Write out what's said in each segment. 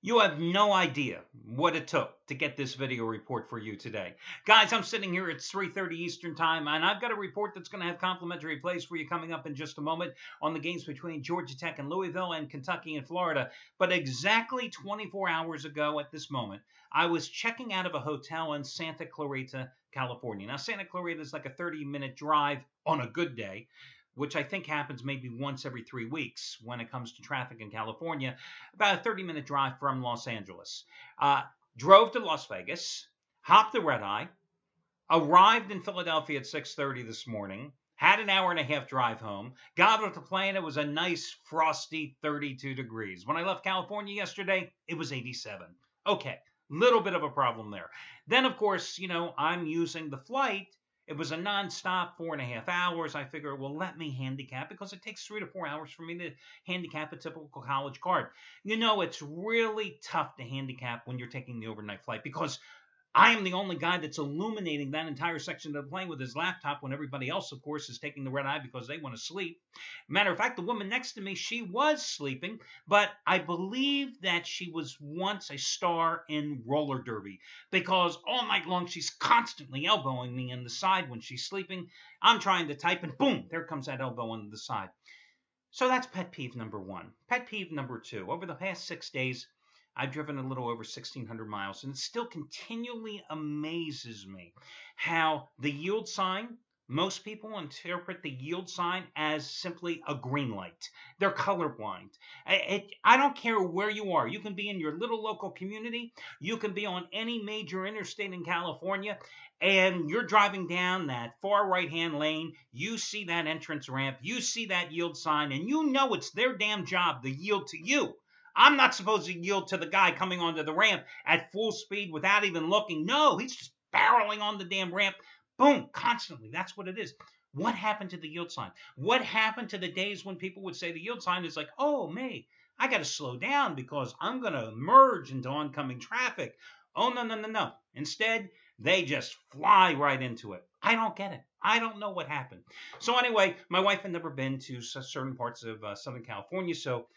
You have no idea what it took to get this video report for you today. Guys, I'm sitting here at 3:30 Eastern Time, and I've got a report that's going to have complimentary plays for you coming up in just a moment on the games between Georgia Tech and Louisville and Kentucky and Florida. But exactly 24 hours ago at this moment, I was checking out of a hotel in Santa Clarita, California. Now, Santa Clarita is like a 30-minute drive on a good day, which I think happens maybe once every 3 weeks when it comes to traffic in California, about a 30-minute drive from Los Angeles. Uh, Drove to Las Vegas, hopped the red eye, arrived in Philadelphia at 6:30 this morning, had an hour and a half drive home, got off the plane. It was a nice, frosty 32 degrees. When I left California yesterday, it was 87. Okay, little bit of a problem there. Then, of course, I'm using the flight. It was a nonstop 4.5 hours. I figure, well, let me handicap because it takes 3 to 4 hours for me to handicap a typical college card. It's really tough to handicap when you're taking the overnight flight because I am the only guy that's illuminating that entire section of the plane with his laptop when everybody else, of course, is taking the red eye because they want to sleep. Matter of fact, the woman next to me, she was sleeping, but I believe that she was once a star in roller derby because all night long she's constantly elbowing me in the side when she's sleeping. I'm trying to type and boom, there comes that elbow on the side. So that's pet peeve number one. Pet peeve number two, over the past 6 days, I've driven a little over 1,600 miles, and it still continually amazes me how the yield sign, most people interpret the yield sign as simply a green light. They're colorblind. I don't care where you are. You can be in your little local community. You can be on any major interstate in California, and you're driving down that far right-hand lane. You see that entrance ramp. You see that yield sign, and you know it's their damn job to yield to you. I'm not supposed to yield to the guy coming onto the ramp at full speed without even looking. No, he's just barreling on the damn ramp. Boom, constantly. That's what it is. What happened to the yield sign? What happened to the days when people would say the yield sign is like, oh, me, I got to slow down because I'm going to merge into oncoming traffic. Oh, no, no, no, no. Instead, they just fly right into it. I don't get it. I don't know what happened. So anyway, my wife had never been to certain parts of Southern California, so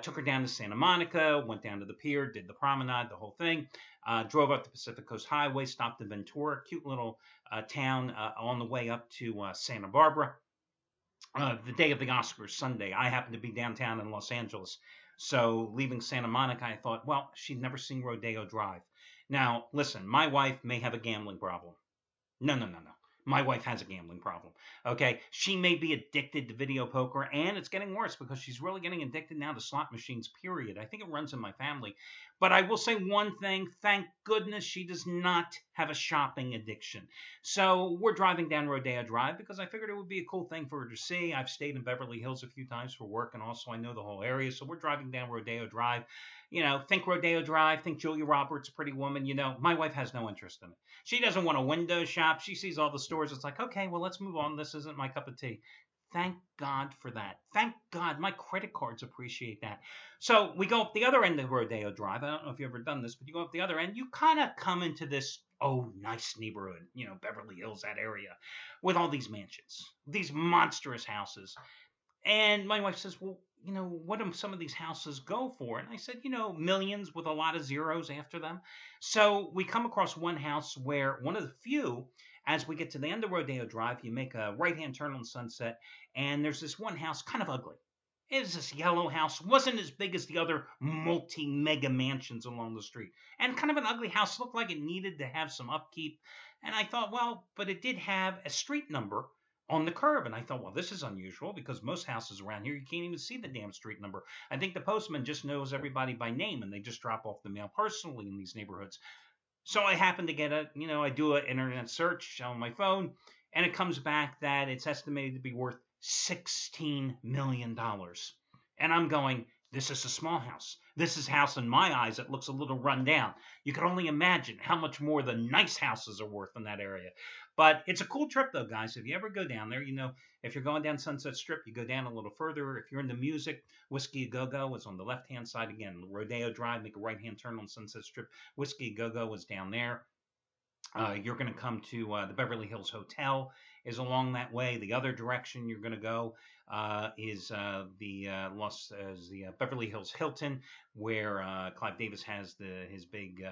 took her down to Santa Monica, went down to the pier, did the promenade, the whole thing. Drove up the Pacific Coast Highway, stopped in Ventura, cute little town on the way up to Santa Barbara. The day of the Oscars, Sunday, I happened to be downtown in Los Angeles. So leaving Santa Monica, I thought, well, she'd never seen Rodeo Drive. Now, listen, my wife may have a gambling problem. No, no, no, no. My wife has a gambling problem. Okay, she may be addicted to video poker, and it's getting worse because she's really getting addicted now to slot machines, period. I think it runs in my family. But I will say one thing, thank goodness she does not have a shopping addiction. So we're driving down Rodeo Drive because I figured it would be a cool thing for her to see. I've stayed in Beverly Hills a few times for work, and also I know the whole area. So we're driving down Rodeo Drive. Think Rodeo Drive, think Julia Roberts, Pretty Woman. My wife has no interest in it. She doesn't want to window shop. She sees all the stores. It's like, okay, well, let's move on. This isn't my cup of tea. Thank God for that. Thank God. My credit cards appreciate that. So we go up the other end of Rodeo Drive. I don't know if you've ever done this, but you go up the other end. You kind of come into this, nice neighborhood, Beverly Hills, that area, with all these mansions, these monstrous houses. And my wife says, well, what do some of these houses go for? And I said, millions with a lot of zeros after them. So we come across one house where one of the few, as we get to the end of Rodeo Drive, you make a right-hand turn on Sunset, and there's this one house, kind of ugly. It was this yellow house, wasn't as big as the other multi-mega mansions along the street. And kind of an ugly house, looked like it needed to have some upkeep. And I thought, well, but it did have a street number on the curb. And I thought, well, this is unusual because most houses around here, you can't even see the damn street number. I think the postman just knows everybody by name and they just drop off the mail personally in these neighborhoods. So I happen to get I do an internet search on my phone and it comes back that it's estimated to be worth $16 million. And I'm going, this is a small house. This is a house in my eyes that looks a little run down. You can only imagine how much more the nice houses are worth in that area. But it's a cool trip, though, guys. If you ever go down there, if you're going down Sunset Strip, you go down a little further. If you're into music, Whiskey A Go Go is on the left-hand side. Again, Rodeo Drive, make a right-hand turn on Sunset Strip. Whiskey A Go Go is down there. You're going to come to the Beverly Hills Hotel is along that way. The other direction you're going to go is the Beverly Hills Hilton, where Clive Davis has his big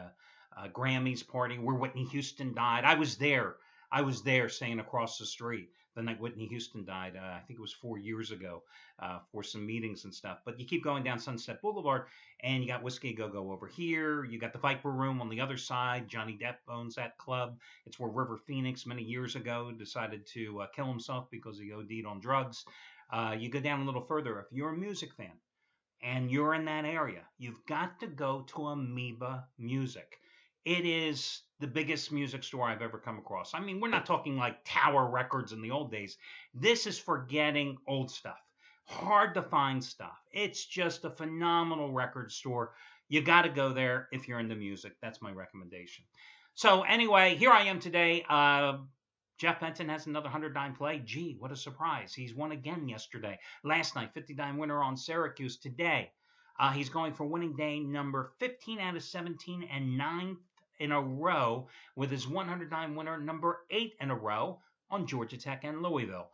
Grammys party, where Whitney Houston died. I was there. I was there, staying across the street the night Whitney Houston died. I think it was 4 years ago for some meetings and stuff. But you keep going down Sunset Boulevard, and you got Whiskey Go Go over here. You got the Viper Room on the other side. Johnny Depp owns that club. It's where River Phoenix many years ago decided to kill himself because he OD'd on drugs. You go down a little further. If you're a music fan and you're in that area, you've got to go to Amoeba Music. It is the biggest music store I've ever come across. I mean, we're not talking like Tower Records in the old days. This is for getting old stuff, hard to find stuff. It's just a phenomenal record store. You got to go there if you're into music. That's my recommendation. So anyway, here I am today. Jeff Benton has another 100-dime play. Gee, what a surprise. He's won again yesterday. Last night, 50-dime winner on Syracuse. Today, he's going for winning day number 15 out of 17 and 9th in a row with his 100-dime winner number 8 in a row on Georgia Tech and Louisville.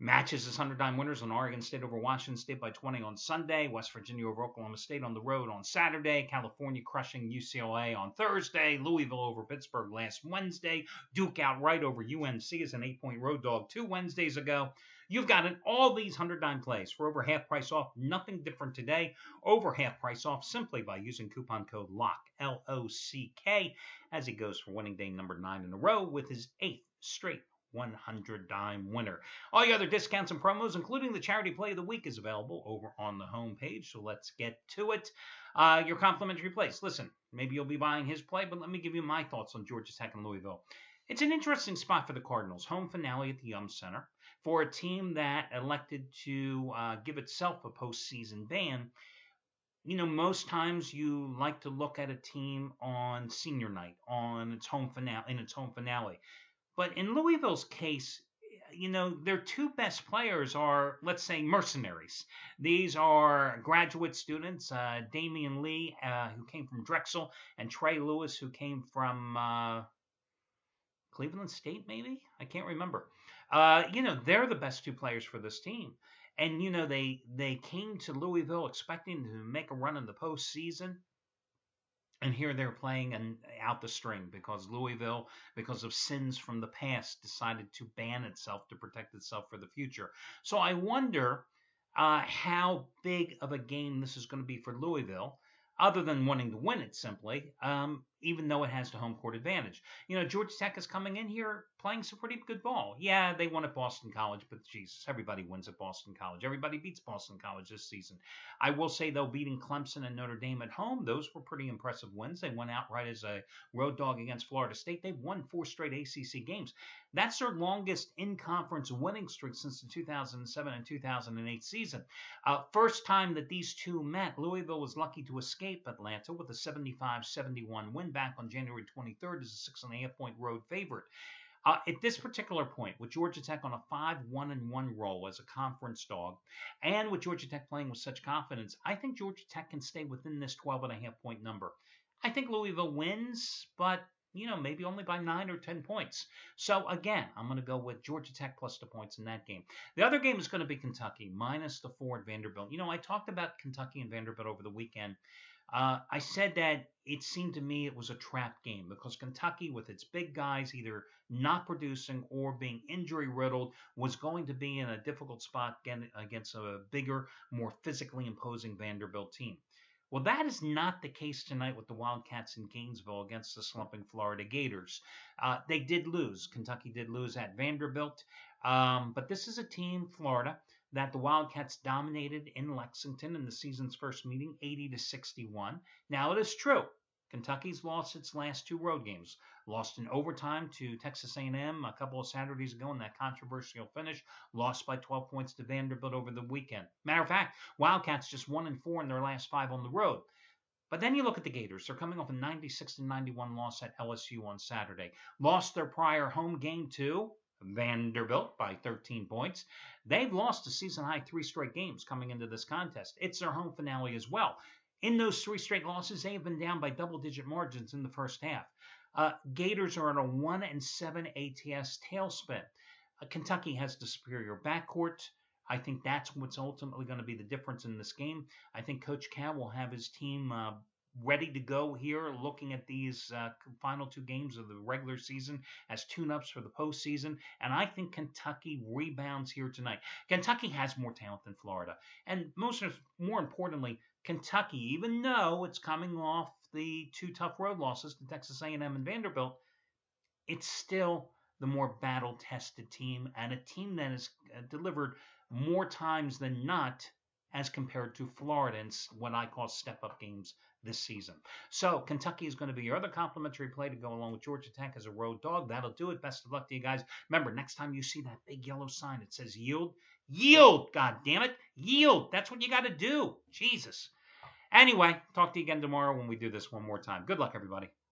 Matches his 100-dime winners on Oregon State over Washington State by 20 on Sunday, West Virginia over Oklahoma State on the road on Saturday, California crushing UCLA on Thursday, Louisville over Pittsburgh last Wednesday, Duke outright over UNC as an 8-point road dog 2 Wednesdays ago. You've got all these 100-dime plays for over half price off. Nothing different today. Over half price off simply by using coupon code LOCK, L-O-C-K, as he goes for winning day number 9 in a row with his 8th straight 100-dime winner. All the other discounts and promos, including the charity play of the week, is available over on the home page. So let's get to it. Your complimentary plays. Listen, maybe you'll be buying his play, but let me give you my thoughts on Georgia Tech and Louisville. It's an interesting spot for the Cardinals. Home finale at the Yum Center for a team that elected to give itself a postseason ban. You know, most times you like to look at a team on senior night, on its home finale. But in Louisville's case, you know, their two best players are, let's say, mercenaries. These are graduate students, Damian Lee, who came from Drexel, and Trey Lewis, who came from Cleveland State, maybe? I can't remember. You know, they're the best two players for this team. And, you know, they came to Louisville expecting to make a run in the postseason. And here they're playing out the string because Louisville, because of sins from the past, decided to ban itself to protect itself for the future. So I wonder how big of a game this is going to be for Louisville, other than wanting to win it simply, even though it has the home court advantage. You know, Georgia Tech is coming in here playing some pretty good ball. Yeah, they won at Boston College, but Jesus, everybody wins at Boston College. Everybody beats Boston College this season. I will say, though, beating Clemson and Notre Dame at home, those were pretty impressive wins. They went outright as a road dog against Florida State. They've won 4 straight ACC games. That's their longest in-conference winning streak since the 2007 and 2008 season. First time that these two met, Louisville was lucky to escape Atlanta with a 75-71 win back on January 23rd as a 6.5-point road favorite. At this particular point, with Georgia Tech on a 5-1-1 roll as a conference dog, and with Georgia Tech playing with such confidence, I think Georgia Tech can stay within this 12.5-point number. I think Louisville wins, but, you know, maybe only by 9 or 10 points. So, again, I'm going to go with Georgia Tech plus the points in that game. The other game is going to be Kentucky, minus the 4 at Vanderbilt. You know, I talked about Kentucky and Vanderbilt over the weekend. I said that it seemed to me it was a trap game because Kentucky, with its big guys either not producing or being injury-riddled, was going to be in a difficult spot against a bigger, more physically imposing Vanderbilt team. Well, that is not the case tonight with the Wildcats in Gainesville against the slumping Florida Gators. They did lose. Kentucky did lose at Vanderbilt. But this is a team, Florida, that the Wildcats dominated in Lexington in the season's first meeting, 80-61. Now, it is true. Kentucky's lost its last 2 road games. Lost in overtime to Texas A&M a couple of Saturdays ago in that controversial finish. Lost by 12 points to Vanderbilt over the weekend. Matter of fact, Wildcats just 1-4 in their last 5 on the road. But then you look at the Gators. They're coming off a 96-91 loss at LSU on Saturday. Lost their prior home game to Vanderbilt by 13 points. They've lost a season-high 3 straight games coming into this contest. It's their home finale as well. In those 3 straight losses, they have been down by double-digit margins in the first half. Gators are on a 1-7 ATS tailspin. Kentucky has the superior backcourt. I think that's what's ultimately going to be the difference in this game. I think Coach Cal will have his team ready to go here, looking at these final 2 games of the regular season as tune-ups for the postseason. And I think Kentucky rebounds here tonight. Kentucky has more talent than Florida. And more importantly, Kentucky, even though it's coming off the 2 tough road losses to Texas A&M and Vanderbilt, it's still the more battle-tested team and a team that has delivered more times than not as compared to Florida in what I call step-up games this season. So Kentucky is going to be your other complimentary play to go along with Georgia Tech as a road dog. That'll do it. Best of luck to you guys. Remember, next time you see that big yellow sign that says yield, yield, God damn it, yield. That's what you got to do. Jesus. Anyway, talk to you again tomorrow when we do this one more time. Good luck, everybody.